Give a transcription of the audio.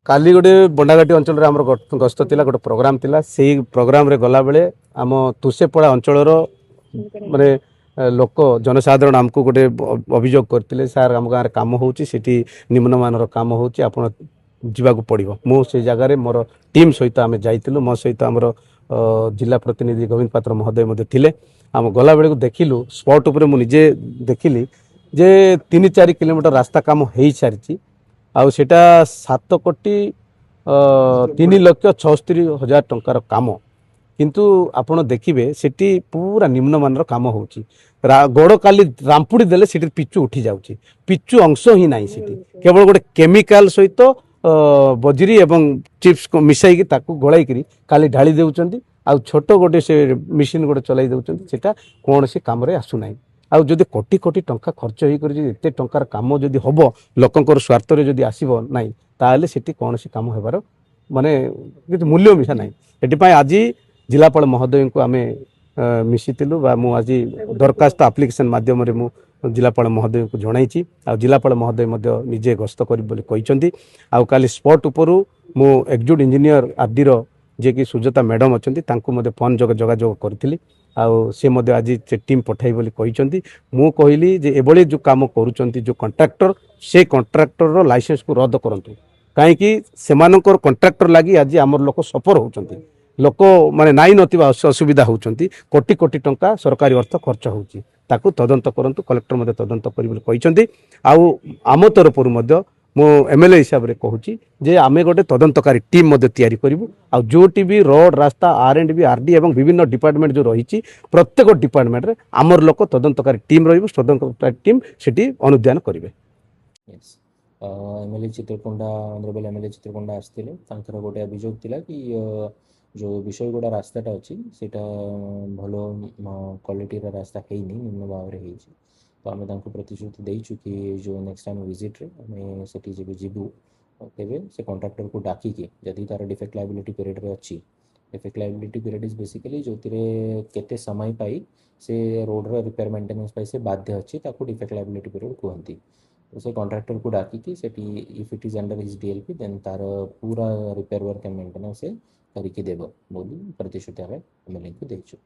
काली गोटे बंडाघाटी अंचल आम गस्त थिला गोटे प्रोग्राम थिला से प्रोग्राम रे गला बेले आम तुसेपड़ा अंचल माने लोक जनसाधारण आमको गोटे अभियोग करते सार आम गाँव कम होती निम्नमान कम होची आपण जीवाक पड़ो मु से जगार मोर टीम सहित आम जाइलु मो सहित आमर जिला प्रतिनिधि गोविंद पात्र महोदय थिले आम गला बेले देखिलु स्पॉट उपरे मु निजे देखिली जे 3-4 किलोमीटर रास्ता काम हो सारी आउ सेटा 7,03,76,000 टंकार काम किंतु आपण देखिबे सेठी पूरा निम्नमान काम होची गोड़ काली रामपुड़ी देले सेठी पिचु उठी जाउची पिचु अंश ही नाही सेठी केवल गोटे केमिकल सहित बजरी एवं चिप्स को मिसाई की ताकू गोलाई करी काली ढाली देउचंती आ छोट गोटे से मशीन गोटे चलाई देउचंती सेटा कोन से काम रे आसु नाही आ जदि कोटी कोटी टंका खर्च होई करी एते टंकार काम जदि हबो लोकंकर स्वार्थ रे जदि आसीबो नाही ताले सेठी कोन से काम हेबार माने किछ मूल्य मिसा नाही एटी पय आज जिलापाल महोदय को आम मिशीलु मु आज दरखास्त आप्लिकेसन माध्यम रे मु जिलापाल महोदय को जणाई आ जिलापाल महोदय निजे गस्त कर काली स्पॉट उपरू मु एक्जिक्यूटिव इंजीनियर आरडी रो जे कि सुजाता मैडम अच्छा फोन जोगाजोग करी से आज से टीम पठाई बोली कहते मु कहली जे एभली जो काम करुँच जो कंट्राक्टर से कंट्राक्टर रो लाइसेंस को रद्द करंतु कहीं से कंट्राक्टर लगी आज आमर लोक सफर होती लोक माने नाई नथिबा असुविधा होउचंती कोटी कोटी टंका सरकारी अर्थ खर्च होउची ताकू तदंत करंतु कलेक्टर मध्ये तदंत करि बोली कहिसंती आउ आम तरफरु मध्ये मो एमएलए हिसाब रे कहूची जे आमे गोटे तदंतकारी टीम मध्ये तयारी करिवु आ जोटी भी रोड रास्ता आरएंडबी आरडी एवं विभिन्न डिपार्टमेंट जो रहिची प्रत्येक डिपार्टमेंट रे आमर लोक तदंतकारी टीम रहिबु तदंतकारी टीम सेठी अनुध्यान करिवे। Yes MLA Chitrakonda honourable MLA Chitrakonda आसथिले तांकर गोटे अभियोग थिला कि जो विषय गुड़ा रास्ताटा अच्छी से भल क्वालिटी रास्ता है निम्न भाव में हो तो आम प्रतिश्रुति देचु कि जो नेक्स्ट टाइम विजिट रे आम से जीवु तेरे से कंट्राक्टर को डाकिकी जदि तार डिफेक्ट लायबिलिटी पीरियड रे अच्छी defect liability period is basically जो केते समय पाई से रोड रो रिपेयर मेंटेनेंस पाई से बाध्य अच्छी ताको डिफेक्ट लायबिलिटी पीरियड कहती तो से कंट्राक्टर को डाकिकी से if it is under his DLP then तार पूरा रिपेयर वर्क एंड मेंटेनेंस से करके देव बोली प्रतिश्रुति आम एमएलए को देचु।